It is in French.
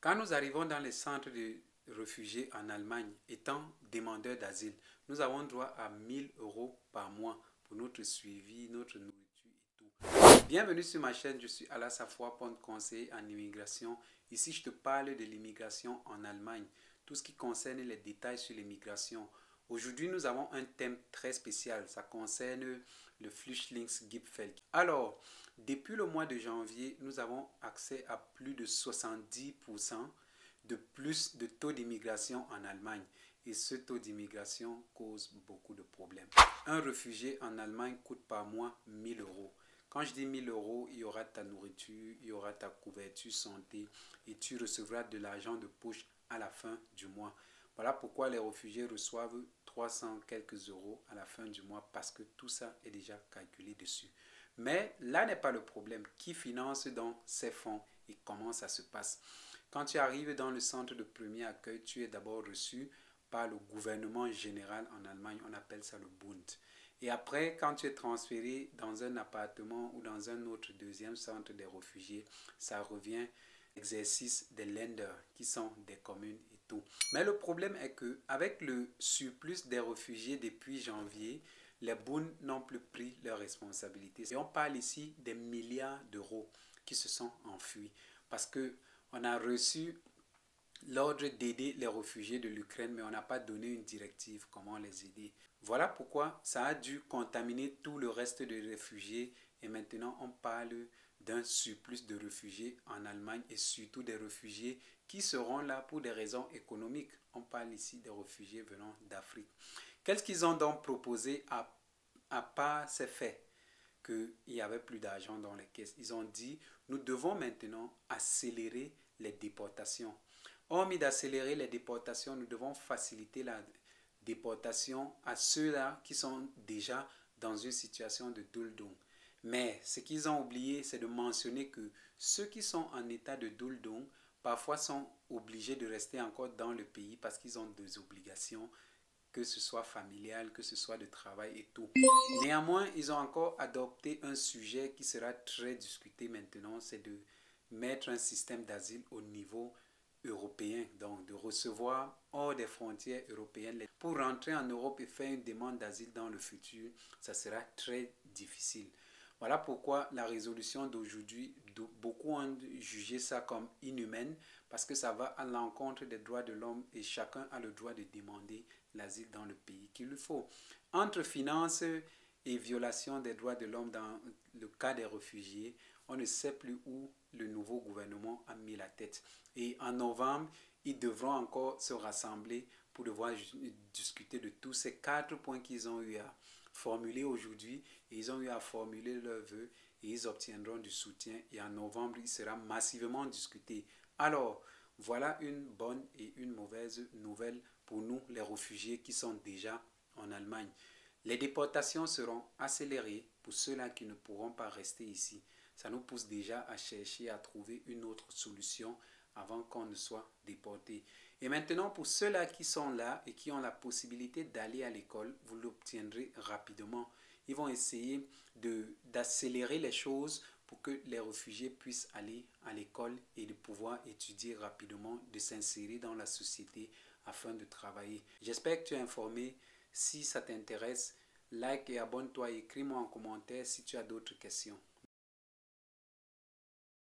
Quand nous arrivons dans les centres de réfugiés en Allemagne, étant demandeurs d'asile, nous avons droit à 1 000 € par mois pour notre suivi, notre nourriture et tout. Bienvenue sur ma chaîne, je suis Ala Safwa, conseiller en immigration. Ici, je te parle de l'immigration en Allemagne, tout ce qui concerne les détails sur l'immigration. Aujourd'hui, nous avons un thème très spécial, ça concerne le Flüchtlingsgipfel. Alors, depuis le mois de janvier, nous avons accès à plus de 70% de plus de taux d'immigration en Allemagne. Et ce taux d'immigration cause beaucoup de problèmes. Un réfugié en Allemagne coûte par mois 1 000 €. Quand je dis 1 000 €, il y aura ta nourriture, il y aura ta couverture santé et tu recevras de l'argent de poche à la fin du mois. Voilà pourquoi les réfugiés reçoivent 300 quelques euros à la fin du mois parce que tout ça est déjà calculé dessus. Mais là n'est pas le problème. Qui finance donc ces fonds et comment ça se passe? Quand tu arrives dans le centre de premier accueil, tu es d'abord reçu par le gouvernement général en Allemagne, on appelle ça le Bund. Et après, quand tu es transféré dans un appartement ou dans un autre deuxième centre des réfugiés, ça revient l'exercice des Länder, qui sont des communes et tout. Mais le problème est que avec le surplus des réfugiés depuis janvier, les Bund n'ont plus pris leurs responsabilités. Et on parle ici des milliards d'euros qui se sont enfuis parce qu'on a reçu l'ordre d'aider les réfugiés de l'Ukraine, mais on n'a pas donné une directive comment les aider. Voilà pourquoi ça a dû contaminer tout le reste des réfugiés et maintenant on parle d'un surplus de réfugiés en Allemagne et surtout des réfugiés qui seront là pour des raisons économiques. On parle ici des réfugiés venant d'Afrique. Qu'est-ce qu'ils ont donc proposé à part ces faits qu'il n'y avait plus d'argent dans les caisses? Ils ont dit, nous devons maintenant accélérer les déportations. Hormis d'accélérer les déportations, nous devons faciliter la déportation à ceux-là qui sont déjà dans une situation de Duldung. Mais ce qu'ils ont oublié, c'est de mentionner que ceux qui sont en état de Duldung, parfois sont obligés de rester encore dans le pays parce qu'ils ont des obligations, que ce soit familial, que ce soit de travail et tout. Néanmoins, ils ont encore adopté un sujet qui sera très discuté maintenant, c'est de mettre un système d'asile au niveau européen, donc de recevoir hors des frontières européennes. Pour rentrer en Europe et faire une demande d'asile dans le futur, ça sera très difficile. Voilà pourquoi la résolution d'aujourd'hui, beaucoup ont jugé ça comme inhumaine parce que ça va à l'encontre des droits de l'homme et chacun a le droit de demander l'asile dans le pays qu'il lui faut. Entre finances et violation des droits de l'homme dans le cas des réfugiés, on ne sait plus où le nouveau gouvernement a mis la tête. Et en novembre, ils devront encore se rassembler pour devoir discuter de tous ces 4 points qu'ils ont eu à formuler aujourd'hui. Et ils ont eu à formuler leurs vœux et ils obtiendront du soutien. Et en novembre, il sera massivement discuté. Alors, voilà une bonne et une mauvaise nouvelle pour nous, les réfugiés qui sont déjà en Allemagne. Les déportations seront accélérées pour ceux-là qui ne pourront pas rester ici. Ça nous pousse déjà à chercher à trouver une autre solution avant qu'on ne soit déporté. Et maintenant, pour ceux-là qui sont là et qui ont la possibilité d'aller à l'école, vous l'obtiendrez rapidement. Ils vont essayer d'accélérer les choses pour que les réfugiés puissent aller à l'école et de pouvoir étudier rapidement, de s'insérer dans la société afin de travailler. J'espère que tu es informé. Si ça t'intéresse, like et abonne-toi et écris-moi en commentaire si tu as d'autres questions.